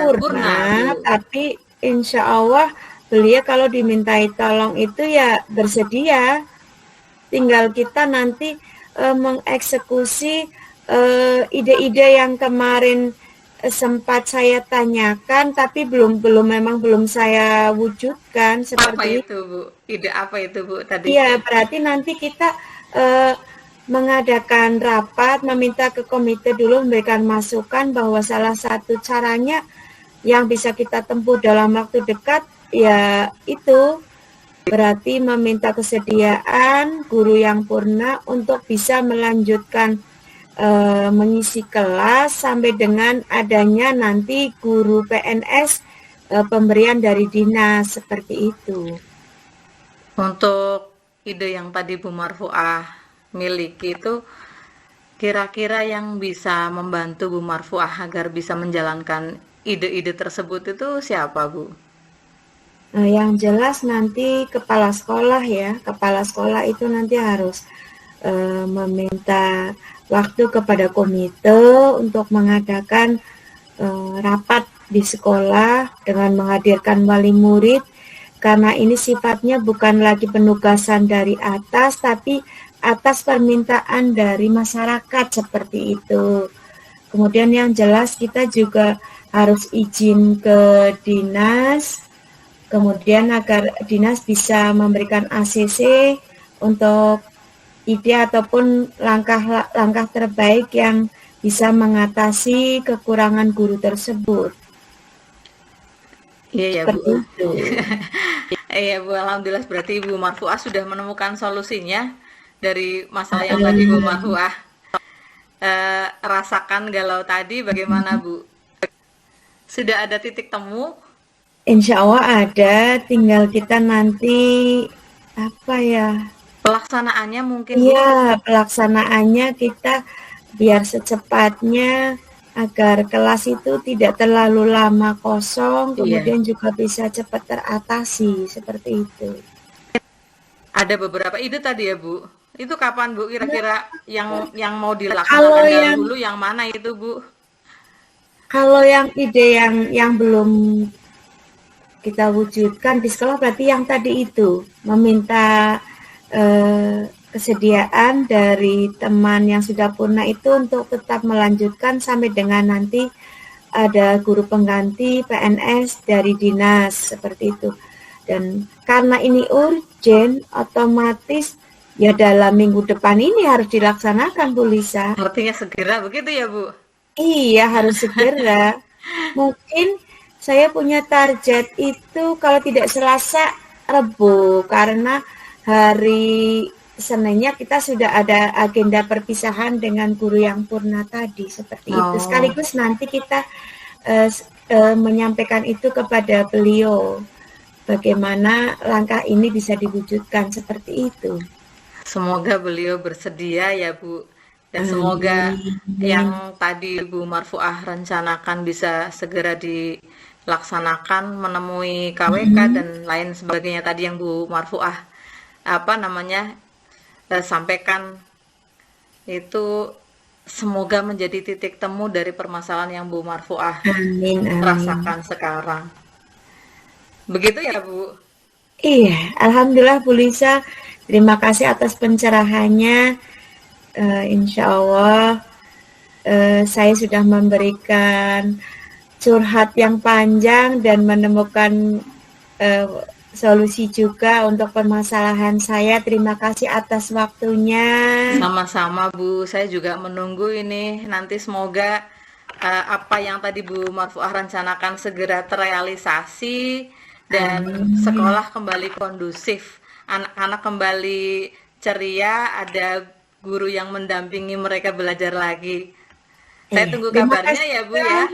purna, tapi insya Allah beliau kalau dimintai tolong itu ya bersedia. Tinggal kita nanti mengeksekusi ide-ide yang kemarin sempat saya tanyakan, tapi belum saya wujudkan seperti apa itu, Bu? Ide apa itu, Bu, tadi? Iya, berarti nanti kita mengadakan rapat, meminta ke komite dulu memberikan masukan bahwa salah satu caranya yang bisa kita tempuh dalam waktu dekat ya itu. Berarti meminta kesediaan guru yang purna untuk bisa melanjutkan mengisi kelas sampai dengan adanya nanti guru PNS pemberian dari dinas seperti itu. Untuk ide yang tadi Bu Marfuah miliki itu, kira-kira yang bisa membantu Bu Marfuah agar bisa menjalankan ide-ide tersebut itu siapa, Bu? Yang jelas nanti kepala sekolah ya, kepala sekolah itu nanti harus meminta waktu kepada komite untuk mengadakan rapat di sekolah dengan menghadirkan wali murid, karena ini sifatnya bukan lagi penugasan dari atas, tapi atas permintaan dari masyarakat seperti itu. Kemudian yang jelas kita juga harus izin ke dinas, kemudian agar dinas bisa memberikan ACC untuk ide ataupun langkah terbaik yang bisa mengatasi kekurangan guru tersebut. Iya ya, Bu. Seperti itu. Iya, Bu, alhamdulillah berarti Bu Marfuah sudah menemukan solusinya dari masalah yang tadi Bu Marfuah rasakan galau tadi. Bagaimana, Bu? Sudah ada titik temu? Insya Allah ada, tinggal kita nanti pelaksanaannya mungkin, Bu? Iya, pelaksanaannya kita biar secepatnya agar kelas itu tidak terlalu lama kosong, kemudian juga bisa cepat teratasi seperti itu. Ada beberapa ide tadi ya, Bu. Itu kapan, Bu, kira-kira yang mau dilaksanakan dahulu yang mana itu, Bu? Kalau yang ide yang belum kita wujudkan di sekolah berarti yang tadi itu meminta kesediaan dari teman yang sudah purna itu untuk tetap melanjutkan sampai dengan nanti ada guru pengganti PNS dari dinas seperti itu. Dan karena ini urgent, otomatis ya dalam minggu depan ini harus dilaksanakan, Bu Lisa. Artinya segera begitu ya, Bu? Iya, harus segera. Mungkin saya punya target itu kalau tidak Selasa, Rebo, karena hari Seninnya kita sudah ada agenda perpisahan dengan guru yang purna tadi, seperti itu. Sekaligus nanti kita menyampaikan itu kepada beliau, bagaimana langkah ini bisa diwujudkan seperti itu. Semoga beliau bersedia ya, Bu. Dan semoga yang tadi Bu Marfuah rencanakan bisa segera dilaksanakan, menemui KWK dan lain sebagainya tadi yang Bu Marfuah sampaikan, itu semoga menjadi titik temu dari permasalahan yang Bu Marfuah rasakan sekarang. Begitu ya, Bu? Iya, alhamdulillah Bu Lisa, terima kasih atas pencerahannya. Insya Allah saya sudah memberikan curhat yang panjang dan menemukan solusi juga untuk permasalahan saya. Terima kasih atas waktunya. Sama-sama, Bu. Saya juga menunggu ini. Nanti semoga apa yang tadi Bu Marfuah rencanakan segera terrealisasi dan sekolah kembali kondusif. Anak-anak kembali ceria, ada guru yang mendampingi mereka belajar lagi. Saya tunggu kabarnya ya, Bu ya.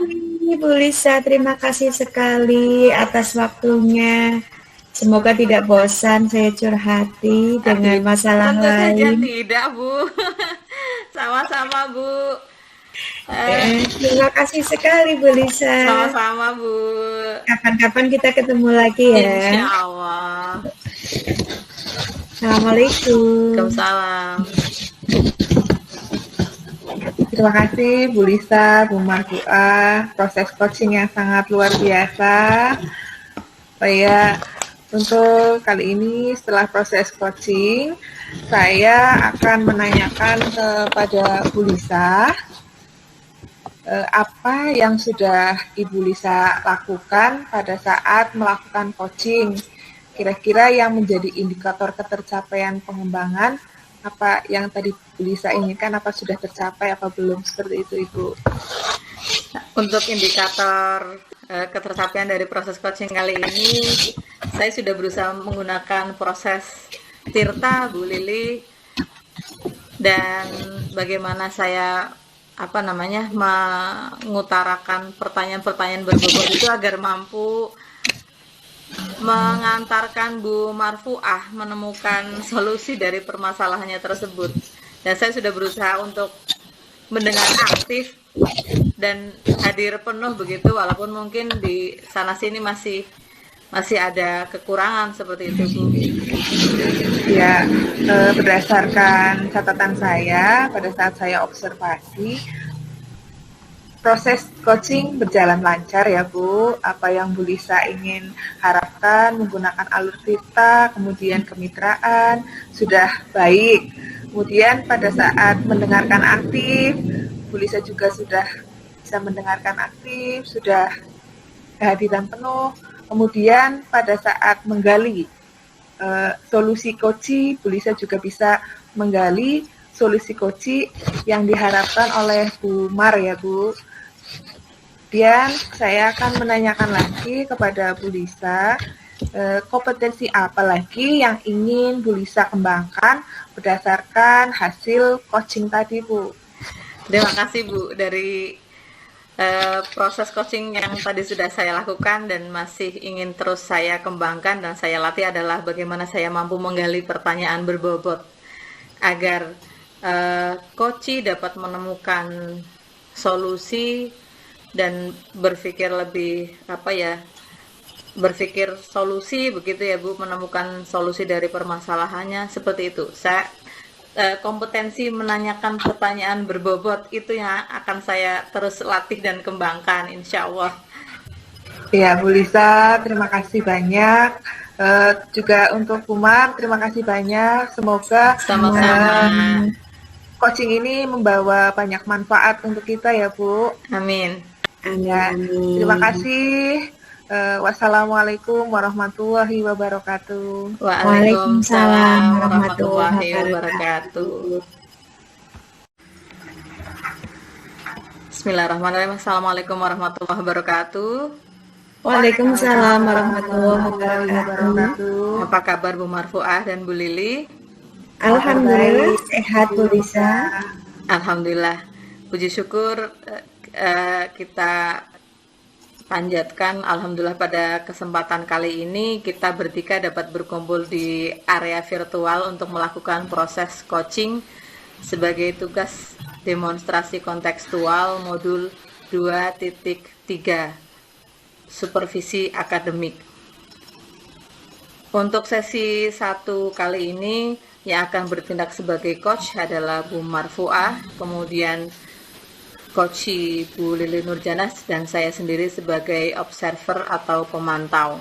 Bu Lisa, terima kasih sekali atas waktunya. Semoga tidak bosan saya curhati dengan masalah tentu lain. Tentu saja tidak, Bu. Sama-sama, Bu. Terima kasih sekali, Bu Lisa. Sama-sama, Bu. Kapan-kapan kita ketemu lagi ya. Insya Allah. Assalamualaikum. Waalaikumsalam. Terima kasih Bu Lisa, Bu Marfuah, proses coaching yang sangat luar biasa. Untuk kali ini setelah proses coaching, saya akan menanyakan kepada Bu Lisa apa yang sudah Ibu Lisa lakukan pada saat melakukan coaching. Kira-kira yang menjadi indikator ketercapaian pengembangan, apa yang tadi Bu Lisa inginkan, apa sudah tercapai, apa belum, seperti itu Ibu. Untuk indikator ketercapaian dari proses coaching kali ini, saya sudah berusaha menggunakan proses Tirta, Bu Lili, dan bagaimana saya mengutarakan pertanyaan-pertanyaan berbobot itu agar mampu mengantarkan Bu Marfuah menemukan solusi dari permasalahannya tersebut. Dan saya sudah berusaha untuk mendengar aktif dan hadir penuh begitu, walaupun mungkin di sana sini masih ada kekurangan seperti itu, Bu. Ya, berdasarkan catatan saya pada saat saya observasi, proses coaching berjalan lancar ya Bu. Apa yang Bu Lisa ingin harapkan menggunakan alur Tirta, kemudian kemitraan, sudah baik. Kemudian pada saat mendengarkan aktif, Bu Lisa juga sudah bisa mendengarkan aktif, sudah kehadiran penuh. Kemudian pada saat menggali solusi coaching, Bu Lisa juga bisa menggali solusi coaching yang diharapkan oleh Bu Mar ya Bu. Dan saya akan menanyakan lagi kepada Bu Lisa, kompetensi apa lagi yang ingin Bu Lisa kembangkan berdasarkan hasil coaching tadi Bu. Terima kasih Bu, dari proses coaching yang tadi sudah saya lakukan dan masih ingin terus saya kembangkan dan saya latih adalah bagaimana saya mampu menggali pertanyaan berbobot agar coaching dapat menemukan solusi dan berpikir lebih berpikir solusi begitu ya Bu, menemukan solusi dari permasalahannya seperti itu. Saya kompetensi menanyakan pertanyaan berbobot itu yang akan saya terus latih dan kembangkan, insya Allah. Ya, Bu Lisa, terima kasih banyak. Juga untuk Umar, terima kasih banyak. Semoga sama-sama coaching ini membawa banyak manfaat untuk kita ya Bu. Amin. Amin, Ya, terima amin. kasih. Wassalamualaikum warahmatullahi wabarakatuh. Waalaikumsalam Waalaikumsalam warahmatullahi warahmatullahi wabarakatuh. wabarakatuh. Bismillahirrahmanirrahim. Assalamualaikum warahmatullahi wabarakatuh. Waalaikumsalam warahmatullahi Warahmatullahi wabarakatuh. wabarakatuh. Apa kabar Bu Marfuah dan Bu Lili? Alhamdulillah sehat Bu Lisa. Alhamdulillah. Puji syukur kita panjatkan. Alhamdulillah pada kesempatan kali ini kita bertiga dapat berkumpul di area virtual untuk melakukan proses coaching sebagai tugas demonstrasi kontekstual modul 2.3 supervisi akademik. Untuk sesi 1 kali ini yang akan bertindak sebagai coach adalah Bu Marfuah, kemudian Coach Bu Lili Nurjanas, dan saya sendiri sebagai observer atau pemantau.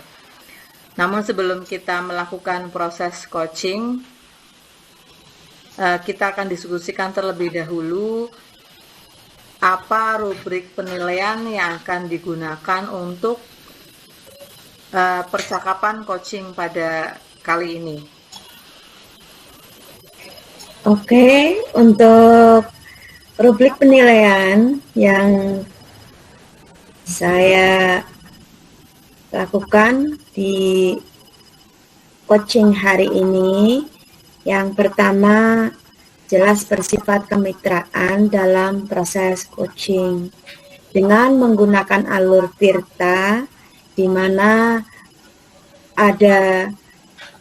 Namun sebelum kita melakukan proses coaching, kita akan diskusikan terlebih dahulu apa rubrik penilaian yang akan digunakan untuk percakapan coaching pada kali ini. Oke, untuk rubrik penilaian yang saya lakukan di coaching hari ini, yang pertama jelas bersifat kemitraan dalam proses coaching dengan menggunakan alur Tirta, di mana ada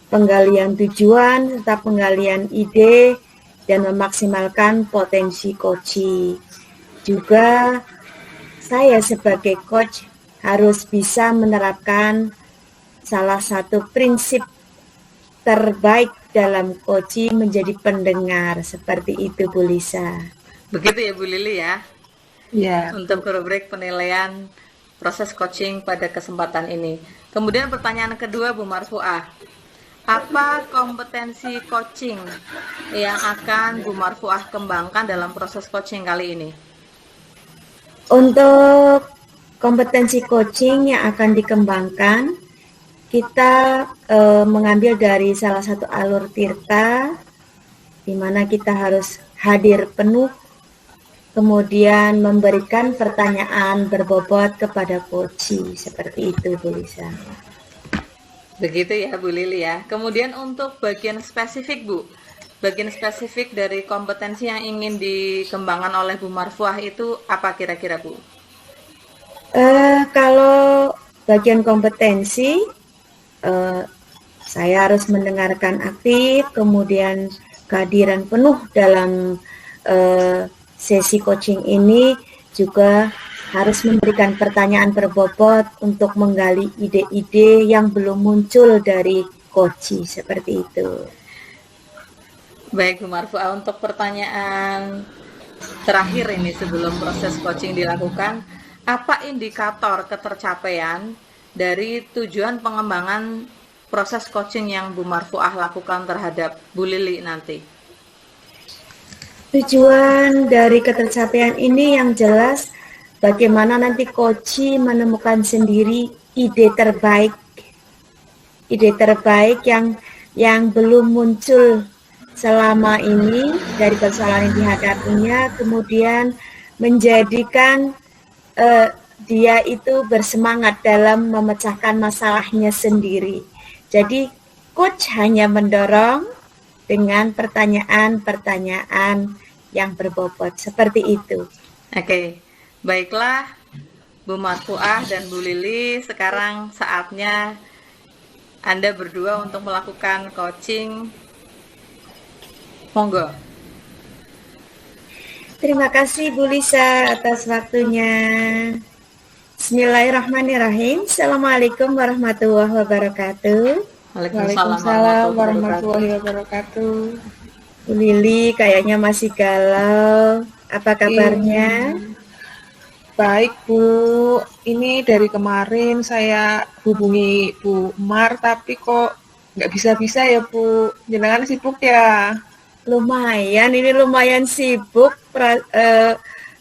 penggalian tujuan serta penggalian ide dan memaksimalkan potensi coach. Juga saya sebagai coach harus bisa menerapkan salah satu prinsip terbaik dalam coaching menjadi pendengar. Seperti itu Bu Lisa. Begitu ya Bu Lili ya. Ya. Untuk rubrik penilaian proses coaching pada kesempatan ini. Kemudian pertanyaan kedua Bu Marfuah. Apa kompetensi coaching yang akan Bu Marfuah kembangkan dalam proses coaching kali ini? Untuk kompetensi coaching yang akan dikembangkan, kita mengambil dari salah satu alur Tirta, di mana kita harus hadir penuh, kemudian memberikan pertanyaan berbobot kepada coach. Seperti itu Bu Lisa. Begitu ya Bu Lili ya. Kemudian untuk bagian spesifik Bu, bagian spesifik dari kompetensi yang ingin dikembangkan oleh Bu Marfuah itu apa kira-kira Bu? Kalau bagian kompetensi, saya harus mendengarkan aktif, kemudian kehadiran penuh dalam sesi coaching ini, juga harus memberikan pertanyaan berbobot untuk menggali ide-ide yang belum muncul dari coach, seperti itu. Baik Bu Marfuah, untuk pertanyaan terakhir ini sebelum proses coaching dilakukan, apa indikator ketercapaian dari tujuan pengembangan proses coaching yang Bu Marfuah lakukan terhadap Bu Lili nanti? Tujuan dari ketercapaian ini yang jelas bagaimana nanti coach menemukan sendiri ide terbaik yang belum muncul selama ini dari persoalan yang dihadapinya, kemudian menjadikan dia itu bersemangat dalam memecahkan masalahnya sendiri. Jadi coach hanya mendorong dengan pertanyaan-pertanyaan yang berbobot, seperti itu. Oke. Baiklah, Bu Marfuah dan Bu Lili, sekarang saatnya Anda berdua untuk melakukan coaching. Monggo. Terima kasih Bu Lisa atas waktunya. Bismillahirrahmanirrahim. Assalamualaikum warahmatullahi wabarakatuh. Waalaikumsalam warahmatullahi wabarakatuh. Bu Lili kayaknya masih galau. Apa kabarnya? Baik Bu, ini dari kemarin saya hubungi Bu Mar, tapi kok nggak bisa-bisa ya Bu, jenengan sibuk ya? Lumayan sibuk,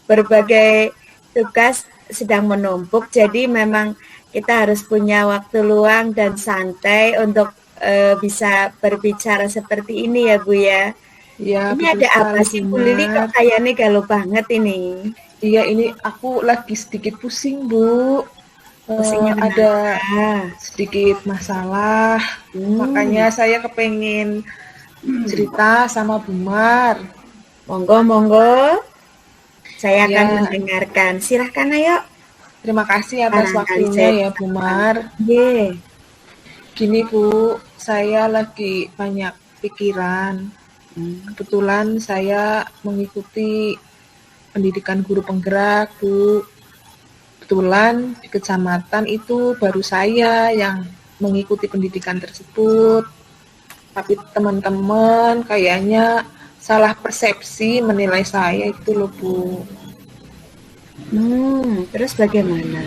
berbagai tugas sedang menumpuk, jadi memang kita harus punya waktu luang dan santai untuk bisa berbicara seperti ini ya Bu ya. Iya, Ini betul ada apa sekali, sih Bu Lili kok Bumar. kayaknya galau banget ini? Iya, ini aku lagi sedikit pusing, Bu. Pusingnya Ada kenapa? sedikit masalah, Hmm, makanya saya kepengen cerita sama Bumar. monggo, saya akan Ya, mendengarkan. Silahkan ayo, terima kasih atas barangkali waktunya saya ya, bisa Bumar. bantu. Ye. Gini, Bu, saya lagi banyak pikiran. Hmm. Kebetulan saya mengikuti pendidikan guru penggerak, Bu. Kebetulan di kecamatan itu baru saya yang mengikuti pendidikan tersebut. Tapi teman-teman kayaknya salah persepsi menilai saya itu loh, Bu. Terus bagaimana?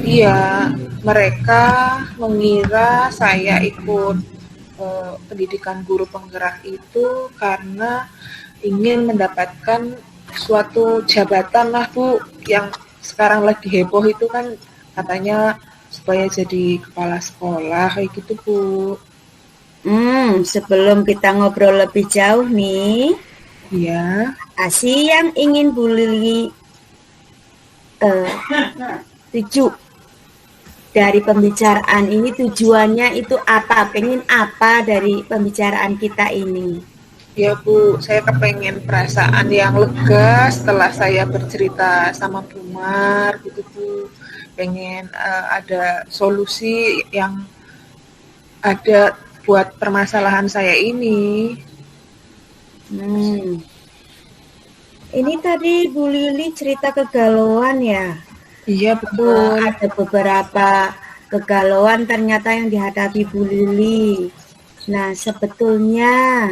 Iya, mereka mengira saya ikut pendidikan guru penggerak itu karena ingin mendapatkan suatu jabatan lah, Bu, yang sekarang lagi heboh itu kan katanya supaya jadi kepala sekolah kayak gitu, Bu. Sebelum kita ngobrol lebih jauh nih, Iya. apa sih yang ingin Bu Lili tuju dari pembicaraan ini? Tujuannya itu apa? Pengen apa dari pembicaraan kita ini? Ya Bu, saya kepengen perasaan yang lega setelah saya bercerita sama Bumar gitu Bu. Pengen ada solusi yang ada buat permasalahan saya ini. Ini tadi Bu Lili cerita kegalauan ya. Iya betul. Ada beberapa kegalauan ternyata yang dihadapi Bu Lili. Nah, sebetulnya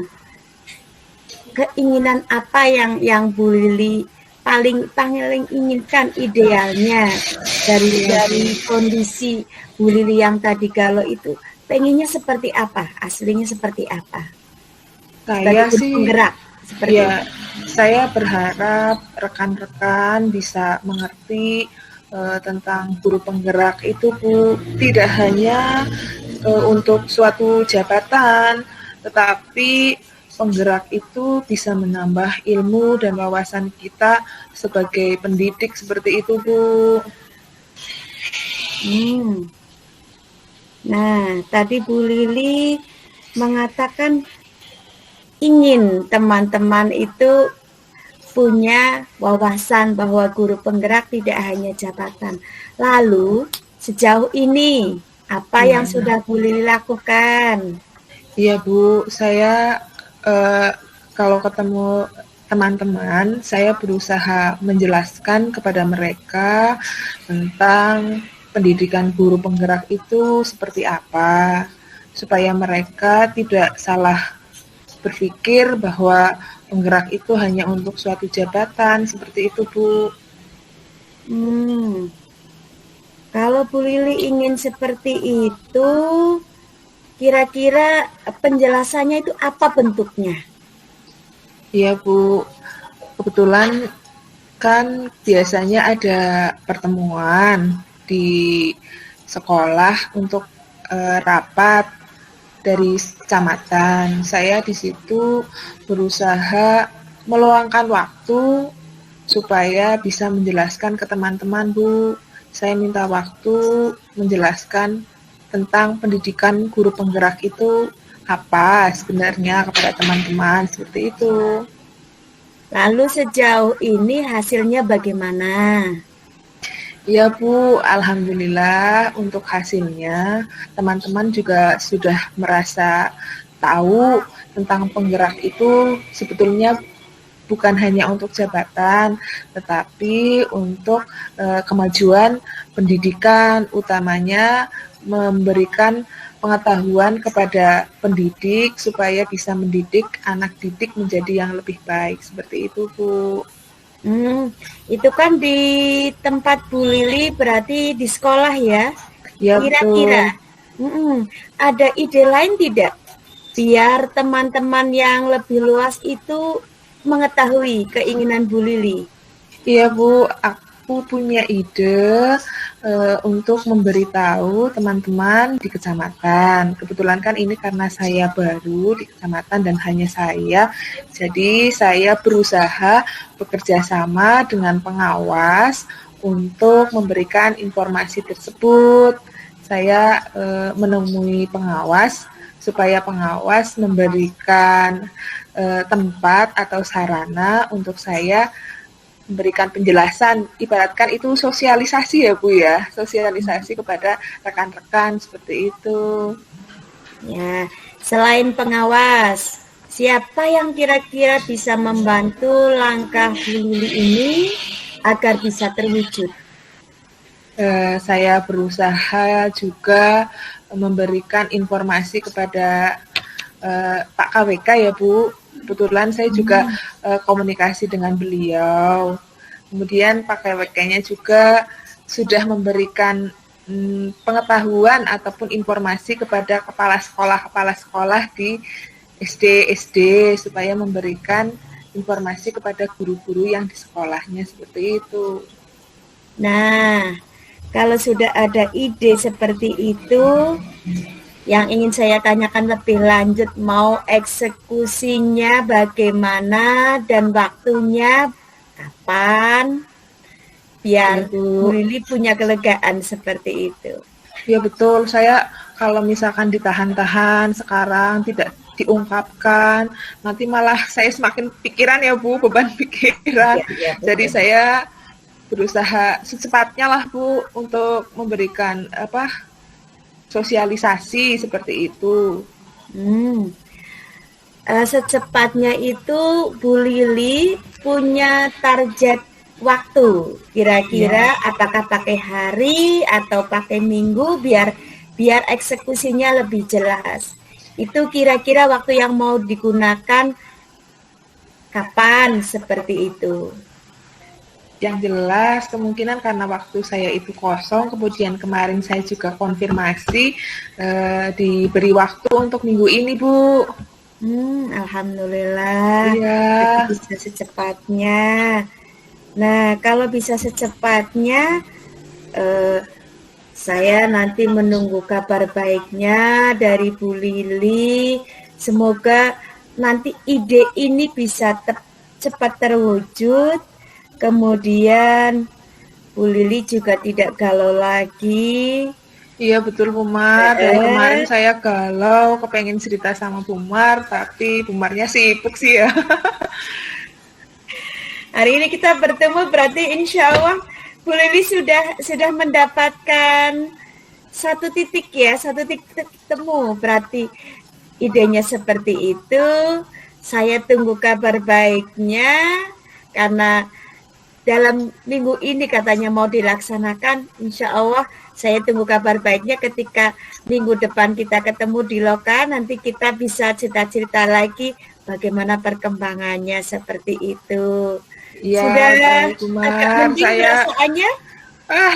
keinginan apa yang Bu Lili paling inginkan idealnya dari kondisi Bu Lili yang tadi galau itu, pengennya seperti apa? Aslinya seperti apa? Saya Sebagai sih penggerak seperti ya, saya berharap rekan-rekan bisa mengerti tentang guru penggerak itu Bu, tidak hanya untuk suatu jabatan, tetapi penggerak itu bisa menambah ilmu dan wawasan kita sebagai pendidik seperti itu Bu. Nah, tadi Bu Lili mengatakan ingin teman-teman itu punya wawasan bahwa guru penggerak tidak hanya jabatan. Lalu, sejauh ini, apa yang sudah Bu Lili lakukan? Iya Bu, saya kalau ketemu teman-teman, saya berusaha menjelaskan kepada mereka tentang pendidikan guru penggerak itu seperti apa, supaya mereka tidak salah berpikir bahwa penggerak itu hanya untuk suatu jabatan, seperti itu Bu. Kalau Bu Lili ingin seperti itu, kira-kira penjelasannya itu apa bentuknya? Iya Bu, kebetulan kan biasanya ada pertemuan di sekolah untuk rapat dari kecamatan. Saya di situ berusaha meluangkan waktu supaya bisa menjelaskan ke teman-teman Bu. Saya minta waktu menjelaskan tentang pendidikan guru penggerak itu apa sebenarnya kepada teman-teman seperti itu. Lalu sejauh ini hasilnya bagaimana? Ya Bu, alhamdulillah untuk hasilnya teman-teman juga sudah merasa tahu tentang penggerak itu sebetulnya bukan hanya untuk jabatan, tetapi untuk kemajuan pendidikan, utamanya memberikan pengetahuan kepada pendidik supaya bisa mendidik anak didik menjadi yang lebih baik. Seperti itu, Bu. Itu kan di tempat Bu Lili berarti di sekolah ya? Ya, Kira-kira ada ide lain tidak? Biar teman-teman yang lebih luas itu mengetahui keinginan Bu Lili. Iya Bu, aku punya ide untuk memberitahu teman-teman di kecamatan. Kebetulan kan ini karena saya baru di kecamatan dan hanya saya, jadi saya berusaha bekerja sama dengan pengawas untuk memberikan informasi tersebut. Saya menemui pengawas supaya pengawas memberikan tempat atau sarana untuk saya memberikan penjelasan, ibaratkan itu sosialisasi ya Bu ya, sosialisasi kepada rekan-rekan seperti itu. Ya, selain pengawas, siapa yang kira-kira bisa membantu langkah Bu Lili ini agar bisa terwujud? Saya berusaha juga memberikan informasi kepada Pak KWK ya Bu. Kebetulan saya juga komunikasi dengan beliau. Kemudian Pak KWK-nya juga sudah memberikan pengetahuan ataupun informasi kepada kepala sekolah di SD supaya memberikan informasi kepada guru-guru yang di sekolahnya seperti itu. Nah, kalau sudah ada ide seperti itu, yang ingin saya tanyakan lebih lanjut, mau eksekusinya bagaimana dan waktunya kapan, biar Bu Lili punya kelegaan seperti itu. Ya betul, saya kalau misalkan ditahan-tahan sekarang tidak diungkapkan, nanti malah saya semakin pikiran ya Bu, beban pikiran. Ya, jadi saya berusaha secepatnya lah Bu untuk memberikan sosialisasi seperti itu. Secepatnya itu Bu Lili punya target waktu, kira-kira apakah pakai hari atau pakai minggu biar eksekusinya lebih jelas. Itu kira-kira waktu yang mau digunakan kapan seperti itu. Yang jelas kemungkinan karena waktu saya itu kosong, kemudian kemarin saya juga konfirmasi diberi waktu untuk minggu ini Bu. Alhamdulillah. Iya. Bisa secepatnya. Nah, kalau bisa secepatnya, saya nanti menunggu kabar baiknya dari Bu Lili. Semoga nanti ide ini bisa cepat terwujud. Kemudian Bu Lili juga tidak galau lagi. Iya betul Bu Mar, dari kemarin saya galau, kepengen cerita sama Bu Mar, tapi Bu Marnya sibuk sih ya. Hari ini kita bertemu, berarti insya Allah Bu Lili sudah mendapatkan satu titik temu, berarti idenya seperti itu. Saya tunggu kabar baiknya, karena dalam minggu ini katanya mau dilaksanakan. Insya Allah saya tunggu kabar baiknya ketika minggu depan kita ketemu di Loka. Nanti kita bisa cerita-cerita lagi bagaimana perkembangannya seperti itu. Ya, sudah Bu Mar, agak mending perasaannya?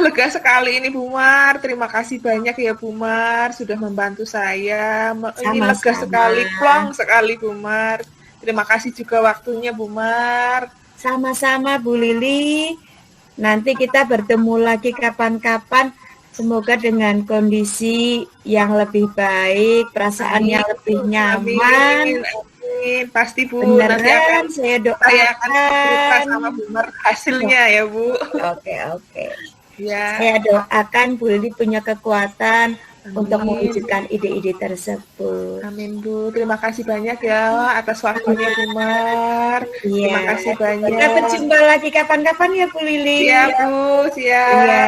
Lega sekali ini Bu Mar. Terima kasih banyak ya Bu Mar sudah membantu saya. Ini lega sekali, plong sekali Bu Mar. Terima kasih juga waktunya Bu Mar. Sama-sama Bu Lili. Nanti kita bertemu lagi kapan-kapan. Semoga dengan kondisi yang lebih baik, perasaan yang lebih nyaman. Amin. Pasti Bu. Beneran, nanti akan saya doakan. Saya akan cerita sama Bu Mar hasilnya ya Bu. Oke. Ya. Saya doakan Bu Lili punya kekuatan untuk mewujudkan ide-ide tersebut. Amin Bu. Terima kasih banyak ya atas waktunya Bu Mar. Terima kasih banyak. Kita berjumpa lagi kapan-kapan ya Bu Lili. Siap Bu, siap. Ya.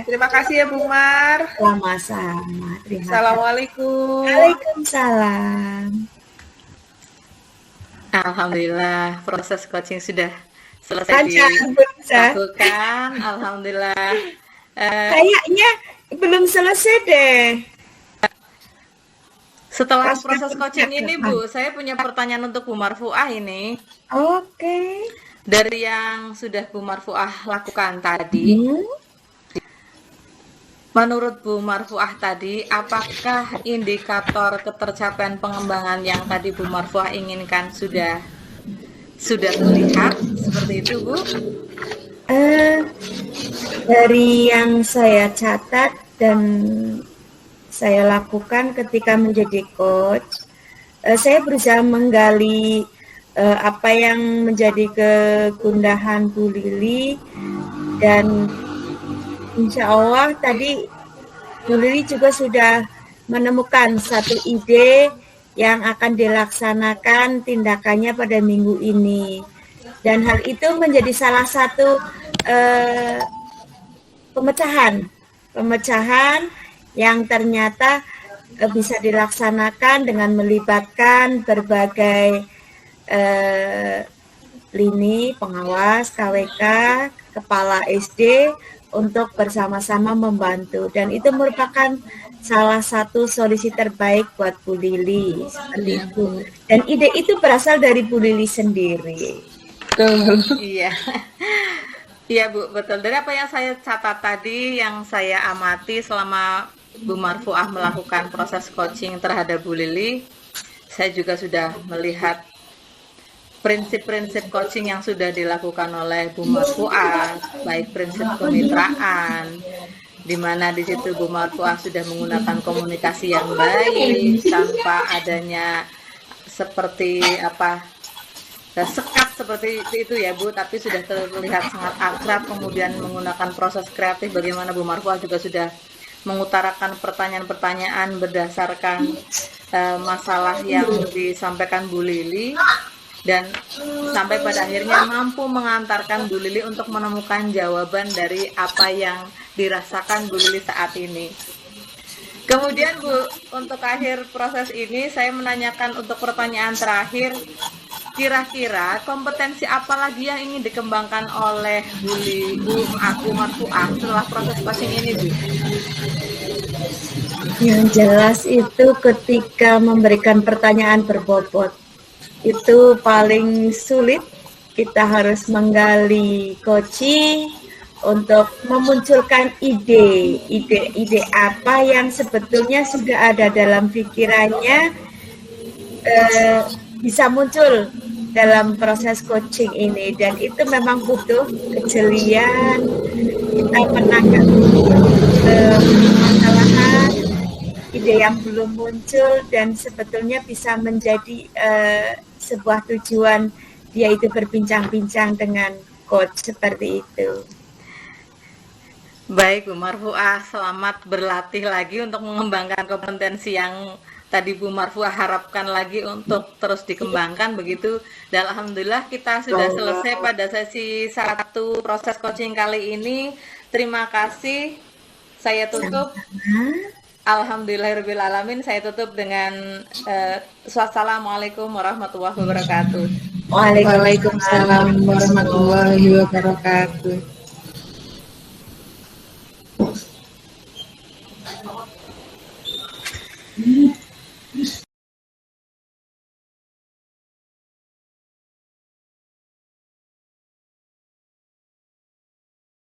Terima kasih ya Bu Mar. Sama-sama. Assalamualaikum. Waalaikumsalam. Alhamdulillah, proses coaching sudah selesai dilakukan. Alhamdulillah. Kayaknya belum selesai deh. Setelah proses coaching ini Bu, saya punya pertanyaan untuk Bu Marfuah ini. Oke. Dari yang sudah Bu Marfuah lakukan tadi, menurut Bu Marfuah tadi, apakah indikator ketercapaian pengembangan yang tadi Bu Marfuah inginkan sudah terlihat seperti itu Bu? Dari yang saya catat dan saya lakukan ketika menjadi coach, saya berusaha menggali apa yang menjadi kegundahan Bu Lili, dan insya Allah tadi Bu Lili juga sudah menemukan satu ide yang akan dilaksanakan tindakannya pada minggu ini, dan hal itu menjadi salah satu pemecahan yang ternyata bisa dilaksanakan dengan melibatkan berbagai lini pengawas, KWK, kepala SD untuk bersama-sama membantu, dan itu merupakan salah satu solusi terbaik buat Bu Lili seperti itu. Dan ide itu berasal dari Bu Lili sendiri. Iya. Iya Bu, betul. Dari apa yang saya catat tadi, yang saya amati selama Bu Marfuah melakukan proses coaching terhadap Bu Lili, saya juga sudah melihat prinsip-prinsip coaching yang sudah dilakukan oleh Bu Marfuah, baik prinsip kemitraan, di mana di situ Bu Marfuah sudah menggunakan komunikasi yang baik tanpa adanya seperti sekat seperti itu ya Bu, tapi sudah terlihat sangat akrab, kemudian menggunakan proses kreatif bagaimana Bu Marfuah juga sudah mengutarakan pertanyaan-pertanyaan berdasarkan masalah yang disampaikan Bu Lili, dan sampai pada akhirnya mampu mengantarkan Bu Lili untuk menemukan jawaban dari apa yang dirasakan Bu Lili saat ini. Kemudian Bu, untuk akhir proses ini saya menanyakan untuk pertanyaan terakhir, kira-kira kompetensi apa lagi yang ingin dikembangkan oleh Bu Marfuah setelah proses coaching ini, Bu? Yang jelas itu ketika memberikan pertanyaan berbobot, itu paling sulit. Kita harus menggali coaching untuk memunculkan ide apa yang sebetulnya sudah ada dalam pikirannya, bisa muncul dalam proses coaching ini, dan itu memang butuh kejelian. Kita menangkap permasalahan, ide yang belum muncul, dan sebetulnya bisa menjadi sebuah tujuan, yaitu berbincang-bincang dengan coach seperti itu. Baik Bu Marfuah, selamat berlatih lagi untuk mengembangkan kompetensi yang tadi Bu Marfuah harapkan lagi untuk terus dikembangkan begitu. Dan alhamdulillah kita sudah selesai pada sesi 1 proses coaching kali ini. Terima kasih. Saya tutup. Alhamdulillahirrahmanirrahim. Saya tutup dengan wassalamualaikum warahmatullahi wabarakatuh. Waalaikumsalam warahmatullahi wabarakatuh.